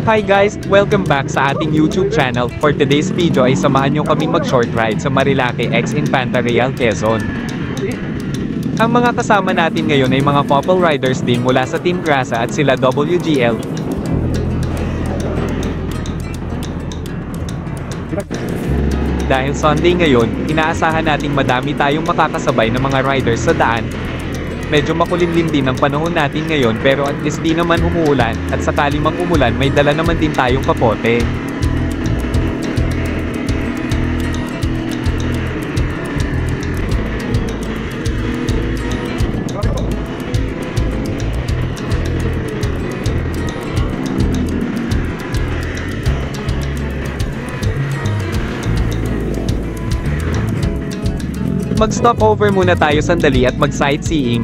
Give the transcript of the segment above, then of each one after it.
Hi guys! Welcome back sa ating YouTube channel. For today's video ay samahan nyo kaming mag-short ride sa Marilake X Infanta Real, Quezon. Ang mga kasama natin ngayon ay mga couple riders din mula sa Team Grasa at sila WGL. Dahil Sunday ngayon, inaasahan nating madami tayong makakasabay na mga riders sa daan. Medyo makulimlim din ang panahon natin ngayon pero at least di naman umuulan, at sakali mang umulan may dala naman din tayong kapote. Mag-stop over muna tayo sandali at mag-sightseeing.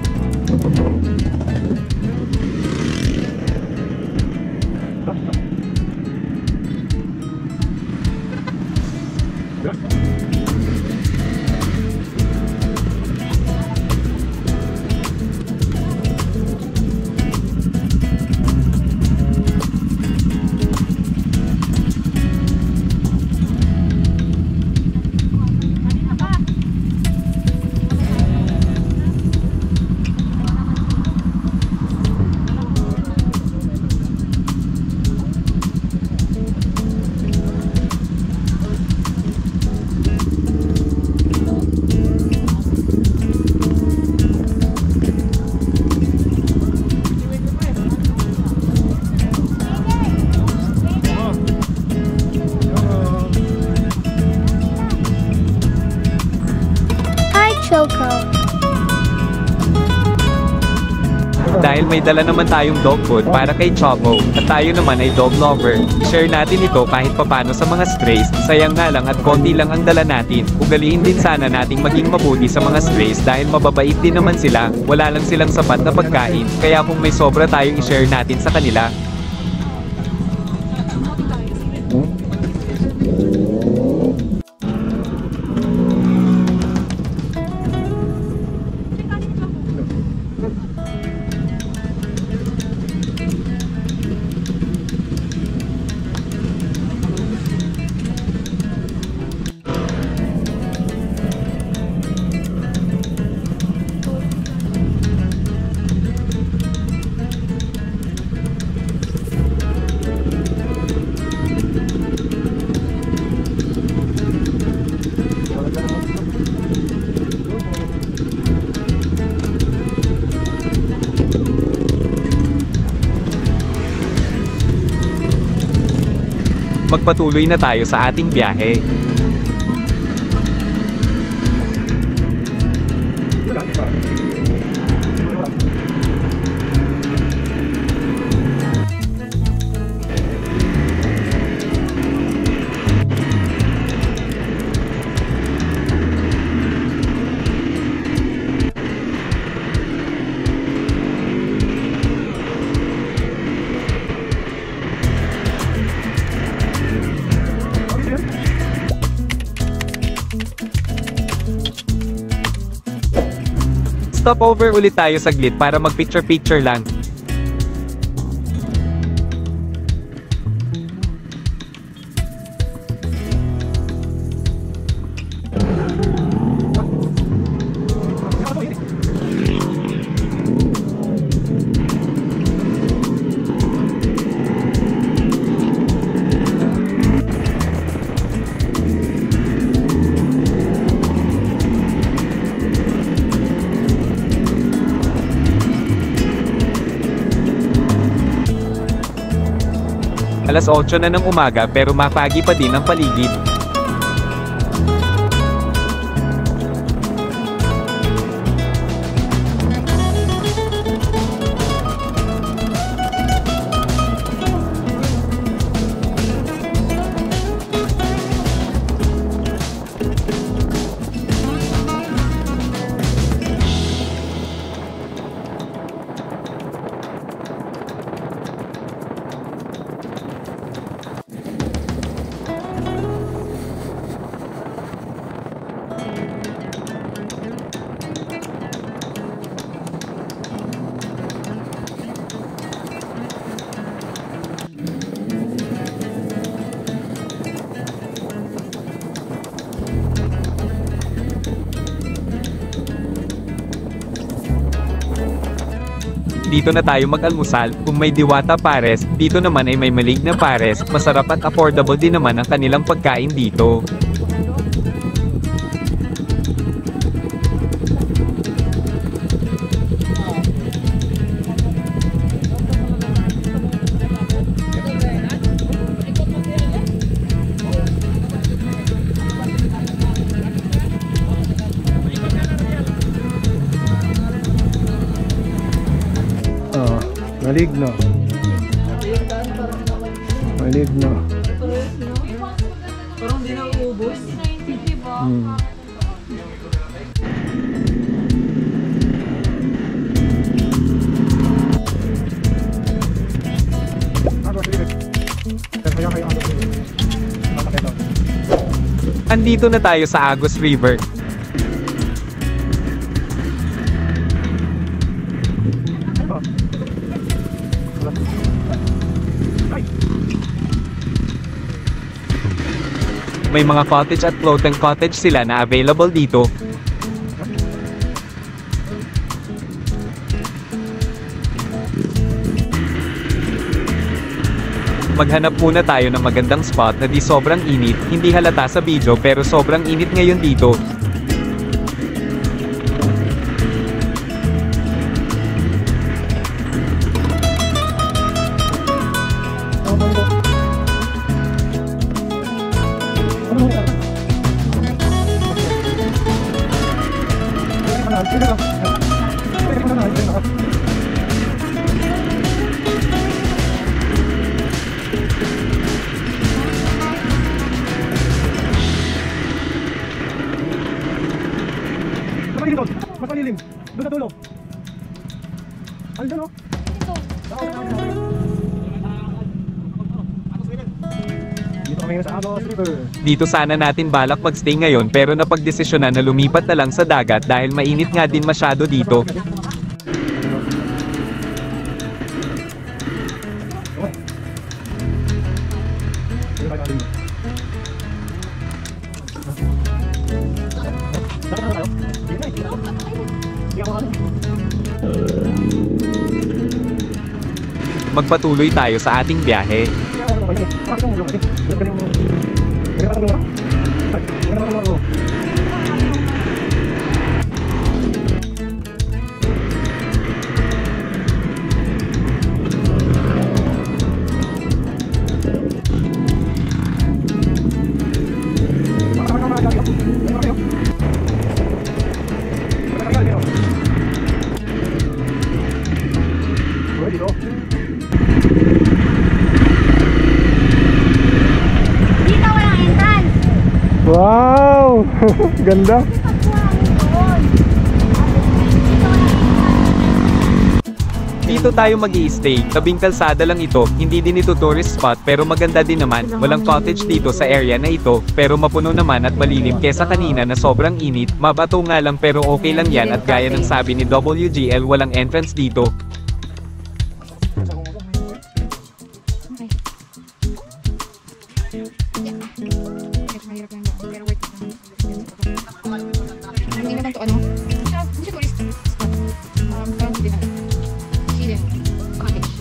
Dahil may dala naman tayong dog food para kay Choco, at tayo naman ay dog lover, share natin ito kahit papano sa mga strays. Sayang nga lang at konti lang ang dala natin. Ugaliin din sana nating maging mabuti sa mga strays dahil mababait din naman sila, wala lang silang sapat na pagkain, kaya kung may sobra tayong i-share natin sa kanila. Magpatuloy na tayo sa ating biyahe. Stop over ulit tayo saglit para mag-picture-picture lang. Alas 8 na ng umaga pero mapagi pa din ang paligid. dito na tayo mag-almusal. Kung may Diwata Pares, dito naman ay may Malig na Pares. Masarap at affordable din naman ang kanilang pagkain dito. Maligno. Maligno. Parang di na uubos. Andito na tayo sa Agus River. May mga cottage at floating cottage sila na available dito. Maghanap muna tayo ng magandang spot na di sobrang init, hindi halata sa video pero sobrang init ngayon dito. Mapalilim. Doon sa dulo. Andun o. Dito kami sa Agus River. Dito sana natin balak magstay ngayon pero napagdesisyonan na lumipat na lang sa dagat dahil mainit nga din masyado dito. Magpatuloy tayo sa ating biyahe. Wow! Ganda! Dito tayo mag-i-stay, tabing kalsada lang ito, hindi din ito tourist spot pero maganda din naman, walang cottage dito sa area na ito, pero mapuno naman at malilim kesa kanina na sobrang init, mabato nga lang pero okay lang yan at gaya ng sabi ni WGL walang entrance dito. Hindi naman to ano? Hindi siya tourist spot. Parang hindi na. Hidden cottage.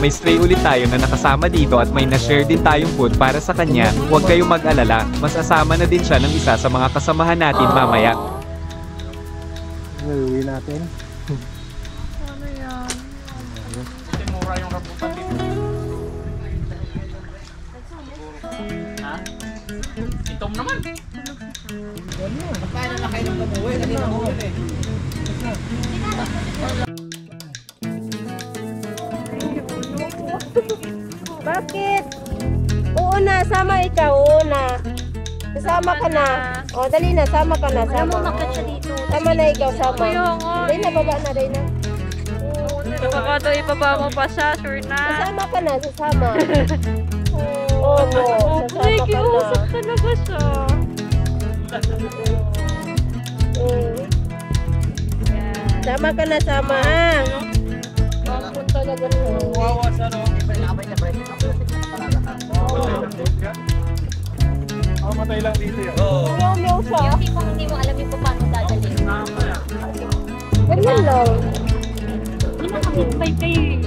May stray ulit tayo na nakasama dito at may na-share din tayong food para sa kanya, huwag kayong mag-alala, masasama na din siya ng isa sa mga kasamahan natin mamaya. Uwi natin. Ano yan? Kasi mura yung rambutan dito. Ha? Itom naman. Paano na kayo ng babuhay? Kanina mo yun eh. Bakit? Oo na, sama ikaw, oo na. Kasama ka na. O, dali na, sama ka na, sama. Sama na ikaw, sama. Dali na, baba na, dali na. Baka daw ibaba mo pa siya, sure na. Kasama ka na, sasama. Oo, mo. Sasama ka na. talaga siya. Sama ka na, sama ha. Bakit talaga mo. Matay lang dito yan. Meow siya. Yung tipong hindi mo alam yung kung paano dadalhin. Ganyan lang. Hindi na kami five kayo.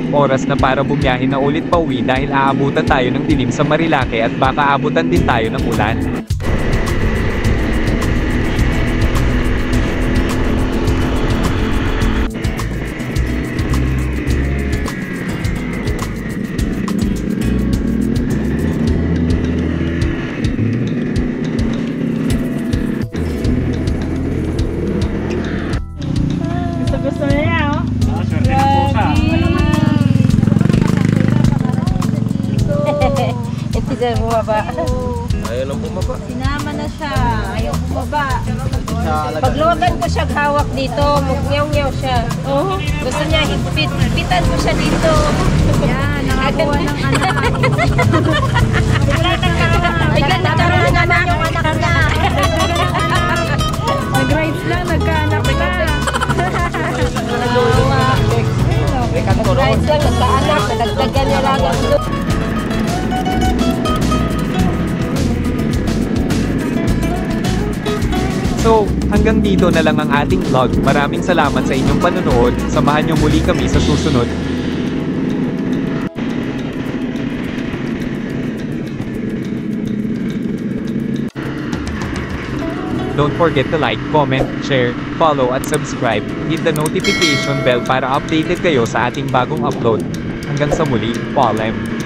Oras na para bumiyahin na ulit pauwi dahil aabutan tayo ng dilim sa Marilake at baka abutan din tayo ng ulan. Gusto niya, oh. Ito dyan bumaba. Ayaw lang bumaba. Sinama na siya. Ayaw bumaba. Pagluwagan ko siya hawak dito, mag-nyaw-nyaw siya. Gusto niya higpit. Higpitan ko siya dito. Yan, nakakuha ng anak. Biglang nagkaroon na naman yung anak na. Nag-rides lang, nagkaanak na. Rides lang, nagkaanak, nadagdagan niya lang ang look. So, hanggang dito na lang ang ating vlog. Maraming salamat sa inyong panonood. Samahan niyo muli kami sa susunod. Don't forget to like, comment, share, follow at subscribe. Hit the notification bell para updated kayo sa ating bagong upload. Hanggang sa muli, paalam.